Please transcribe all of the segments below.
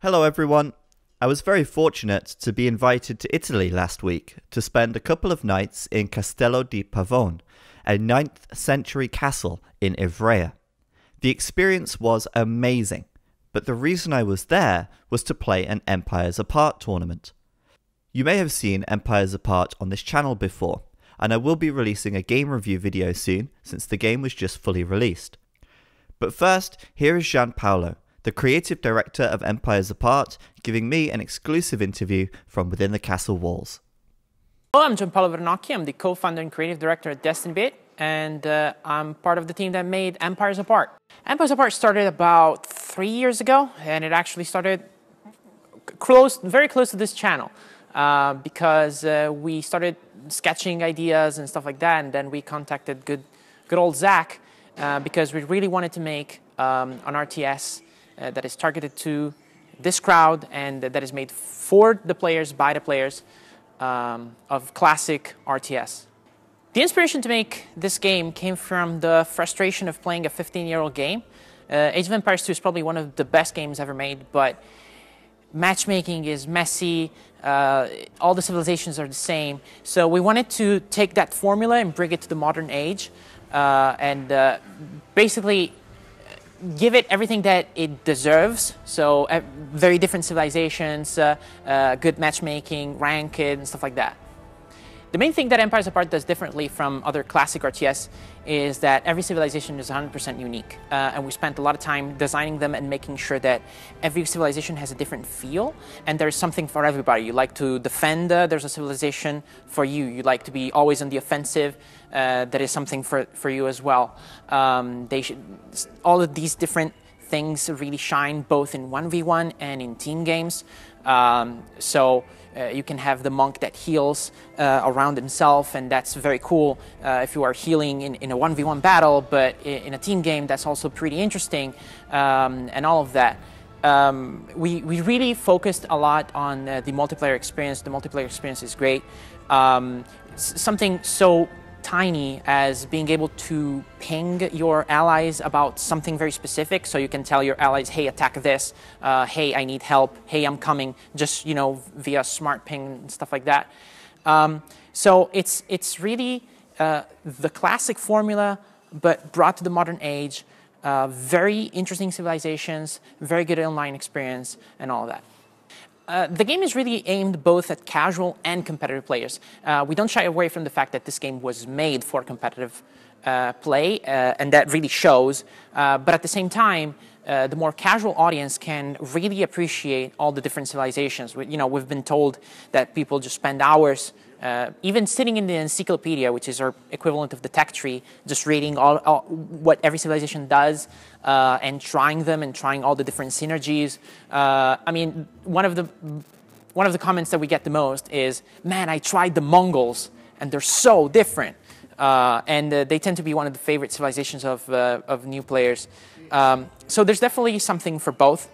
Hello everyone. I was very fortunate to be invited to Italy last week to spend a couple of nights in Castello di Pavone, a 9th century castle in Ivrea. The experience was amazing, but the reason I was there was to play an Empires Apart tournament. You may have seen Empires Apart on this channel before, and I will be releasing a game review video soon since the game was just fully released. But first, here is Gianpaolo, the creative director of Empires Apart, giving me an exclusive interview from within the castle walls. Hello, I'm Gianpaolo Vernocchi. I'm the co-founder and creative director at DestinyBit, and I'm part of the team that made Empires Apart. Empires Apart started about 3 years ago, and it actually started very close to this channel because we started sketching ideas and stuff like that, and then we contacted good old Zach because we really wanted to make an RTS that is targeted to this crowd and that is made for the players, by the players, of classic RTS. The inspiration to make this game came from the frustration of playing a 15-year-old game. Age of Empires 2 is probably one of the best games ever made, but matchmaking is messy, all the civilizations are the same. So we wanted to take that formula and bring it to the modern age and basically give it everything that it deserves. So very different civilizations, good matchmaking, ranked, and stuff like that. The main thing that Empires Apart does differently from other classic RTS is that every civilization is 100% unique. And we spent a lot of time designing them and making sure that every civilization has a different feel and there's something for everybody. You like to defend, there's a civilization for you. You like to be always on the offensive, that is something for you as well. All of these different things really shine both in 1v1 and in team games. You can have the monk that heals around himself, and that's very cool if you are healing in a 1v1 battle, but in a team game that's also pretty interesting, and all of that. We really focused a lot on the multiplayer experience. The multiplayer experience is great. Something so tiny as being able to ping your allies about something very specific, so you can tell your allies, hey, attack this, hey, I need help, hey, I'm coming, just, you know, via smart ping and stuff like that. So it's really the classic formula, but brought to the modern age, very interesting civilizations, very good online experience, and all of that. The game is really aimed both at casual and competitive players. We don't shy away from the fact that this game was made for competitive play, and that really shows. But at the same time, the more casual audience can really appreciate all the different civilizations. We've been told that people just spend hours even sitting in the encyclopedia, which is our equivalent of the tech tree, just reading all what every civilization does and trying them and trying all the different synergies. I mean, one of the comments that we get the most is, "Man, I tried the Mongols and they're so different," and they tend to be one of the favorite civilizations of new players. So there's definitely something for both.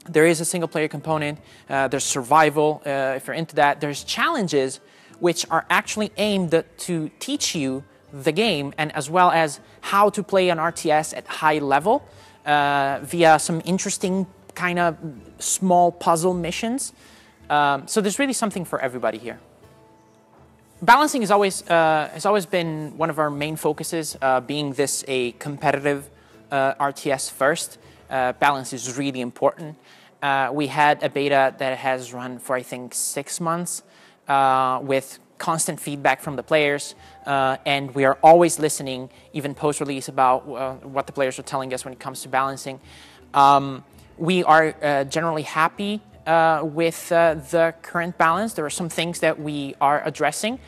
There is a single-player component. There's survival, if you're into that. There's challenges, which are actually aimed to teach you the game and as well as how to play an RTS at high level via some interesting kind of small puzzle missions. So there's really something for everybody here. Balancing has always been one of our main focuses, being this a competitive RTS first. Balance is really important. We had a beta that has run for, I think, 6 months with constant feedback from the players, and we are always listening, even post-release, about what the players are telling us when it comes to balancing. We are generally happy with the current balance. There are some things that we are addressing.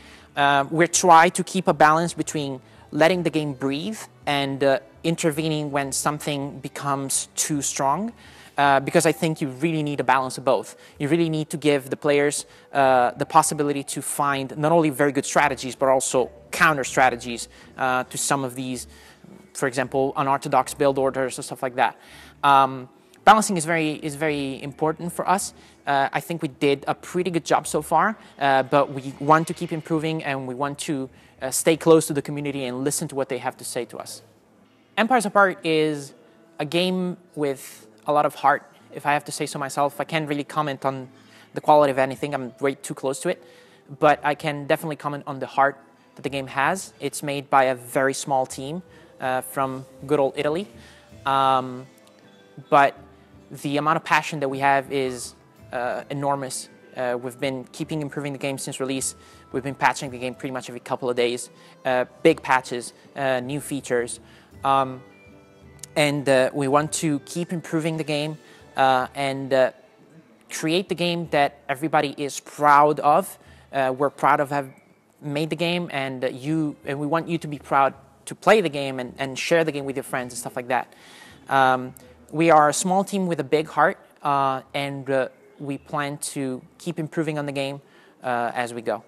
We try to keep a balance between letting the game breathe and intervening when something becomes too strong. Because I think you really need a balance of both. You really need to give the players the possibility to find not only very good strategies, but also counter strategies to some of these, for example, unorthodox build orders or stuff like that. Balancing is very important for us. I think we did a pretty good job so far, but we want to keep improving and we want to stay close to the community and listen to what they have to say to us. Empires Apart is a game with a lot of heart. if I have to say so myself. I can't really comment on the quality of anything. I'm way too close to it. But I can definitely comment on the heart that the game has. It's made by a very small team from good old Italy. But the amount of passion that we have is enormous. We've been keeping improving the game since release. We've been patching the game pretty much every couple of days. Big patches, new features. And we want to keep improving the game and create the game that everybody is proud of. We're proud of have made the game, and we want you to be proud to play the game and share the game with your friends and stuff like that. We are a small team with a big heart, and we plan to keep improving on the game as we go.